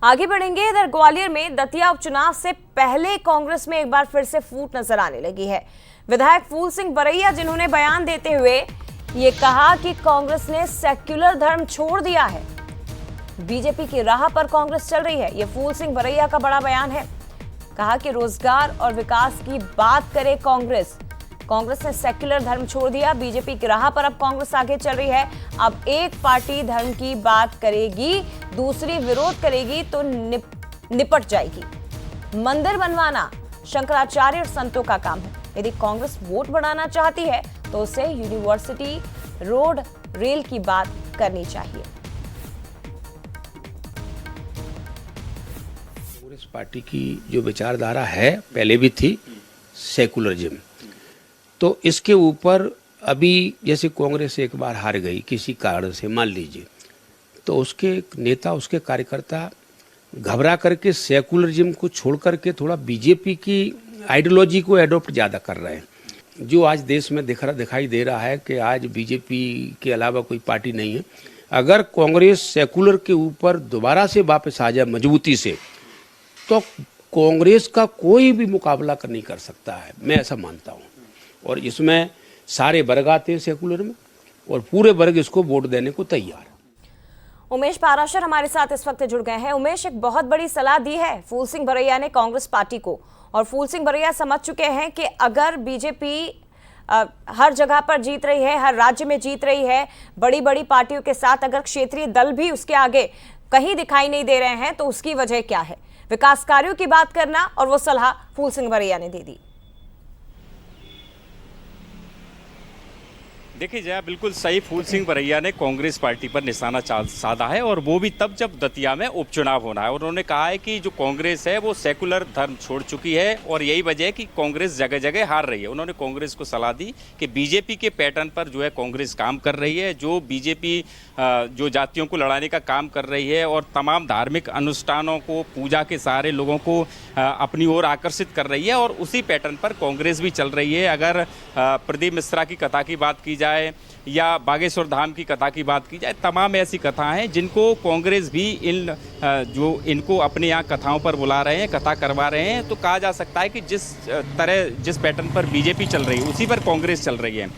आगे बढ़ेंगे। इधर ग्वालियर में दतिया उपचुनाव से पहले कांग्रेस में एक बार फिर से फूट नजर आने लगी है। विधायक फूल सिंह बरैया जिन्होंने बयान देते हुए ये कहा कि कांग्रेस ने सेक्युलर धर्म छोड़ दिया है, बीजेपी की राह पर कांग्रेस चल रही है। ये फूल सिंह बरैया का बड़ा बयान है। कहा कि रोजगार और विकास की बात करे कांग्रेस ने सेक्युलर धर्म छोड़ दिया, बीजेपी की राह पर अब कांग्रेस आगे चल रही है। अब एक पार्टी धर्म की बात करेगी, दूसरी विरोध करेगी तो निपट जाएगी। मंदिर बनवाना शंकराचार्य और संतों का काम है। यदि कांग्रेस वोट बढ़ाना चाहती है तो उसे यूनिवर्सिटी, रोड, रेल की बात करनी चाहिए। कांग्रेस पार्टी की जो विचारधारा है पहले भी थी सेकुलरिज्म, तो इसके ऊपर अभी जैसे कांग्रेस एक बार हार गई किसी कारण से मान लीजिए, तो उसके नेता, उसके कार्यकर्ता घबरा करके सेकुलरिज्म को छोड़ करके थोड़ा बीजेपी की आइडियोलॉजी को एडॉप्ट ज़्यादा कर रहे हैं। जो आज देश में दिखाई दे रहा है कि आज बीजेपी के अलावा कोई पार्टी नहीं है। अगर कांग्रेस सेकुलर के ऊपर दोबारा से वापस आ जाए मजबूती से, तो कांग्रेस का कोई भी मुकाबला नहीं कर सकता है, मैं ऐसा मानता हूँ। और इसमें सारे वर्ग आते हैं सेकुलर में, और पूरे वर्ग इसको वोट देने को तैयार है। उमेश पाराशर हमारे साथ इस वक्त जुड़ गए हैं। उमेश, एक बहुत बड़ी सलाह दी है फूल सिंह बरैया ने कांग्रेस पार्टी को, और फूल सिंह बरैया समझ चुके हैं कि अगर बीजेपी हर जगह पर जीत रही है, हर राज्य में जीत रही है, बड़ी बड़ी पार्टियों के साथ अगर क्षेत्रीय दल भी उसके आगे कहीं दिखाई नहीं दे रहे हैं, तो उसकी वजह क्या है? विकास कार्यों की बात करना, और वो सलाह फूल सिंह बरैया ने दे दी। देखिए जया, बिल्कुल सही, फूल सिंह बरैया ने कांग्रेस पार्टी पर निशाना साधा है, और वो भी तब जब दतिया में उपचुनाव होना है। उन्होंने कहा है कि जो कांग्रेस है वो सेकुलर धर्म छोड़ चुकी है, और यही वजह है कि कांग्रेस जगह जगह हार रही है। उन्होंने कांग्रेस को सलाह दी कि बीजेपी के पैटर्न पर जो है कांग्रेस काम कर रही है, जो बीजेपी जो जातियों को लड़ाने का काम कर रही है, और तमाम धार्मिक अनुष्ठानों को, पूजा के सहारे लोगों को अपनी ओर आकर्षित कर रही है, और उसी पैटर्न पर कांग्रेस भी चल रही है। अगर प्रदीप मिश्रा की कथा की बात की जाए या बागेश्वर धाम की कथा की बात की जाए, तमाम ऐसी कथाएं हैं जिनको कांग्रेस भी इनको अपने यहाँ कथाओं पर बुला रहे हैं, कथा करवा रहे हैं। तो कहा जा सकता है कि जिस पैटर्न पर बीजेपी चल रही है उसी पर कांग्रेस चल रही है।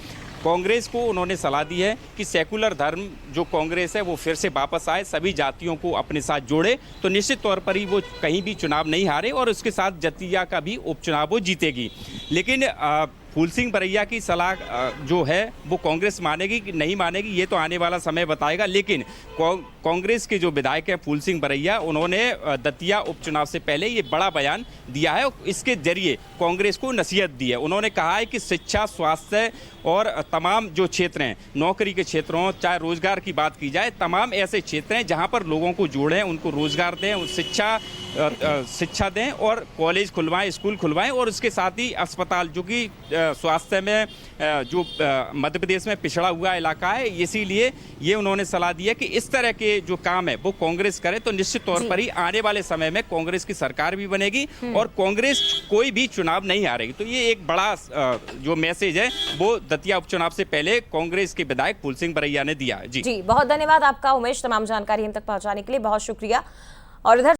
कांग्रेस को उन्होंने सलाह दी है कि सेकुलर धर्म जो कांग्रेस है वो फिर से वापस आए, सभी जातियों को अपने साथ जोड़े, तो निश्चित तौर पर ही वो कहीं भी चुनाव नहीं हारे, और उसके साथ दतिया का भी उपचुनाव वो जीतेगी। लेकिन फूल सिंह बरैया की सलाह जो है वो कांग्रेस मानेगी कि नहीं मानेगी, ये तो आने वाला समय बताएगा। लेकिन कांग्रेस के जो विधायक है फूल सिंह बरैया, उन्होंने दतिया उपचुनाव से पहले ये बड़ा बयान दिया है, और इसके जरिए कांग्रेस को नसीहत दी है। उन्होंने कहा है कि शिक्षा, स्वास्थ्य और तमाम जो क्षेत्र हैं, नौकरी के क्षेत्रों, चाहे रोजगार की बात की जाए, तमाम ऐसे क्षेत्र हैं जहाँ पर लोगों को जोड़ें, उनको रोजगार दें, शिक्षा दें, और कॉलेज खुलवाएं, स्कूल खुलवाएं, और उसके साथ ही अस्पताल, जो कि स्वास्थ्य में जो मध्य प्रदेश में पिछड़ा हुआ इलाका है, इसीलिए ये उन्होंने सलाह दी है कि इस तरह के जो काम है वो कांग्रेस करे, तो निश्चित तौर पर ही आने वाले समय में कांग्रेस की सरकार भी बनेगी और कांग्रेस कोई भी चुनाव नहीं हारेगी। तो ये एक बड़ा जो मैसेज है वो दतिया उपचुनाव से पहले कांग्रेस के विधायक फूल सिंह बरैया ने दिया। जी, बहुत धन्यवाद आपका उमेश, तमाम जानकारी हम तक पहुंचाने के लिए बहुत शुक्रिया। और इधर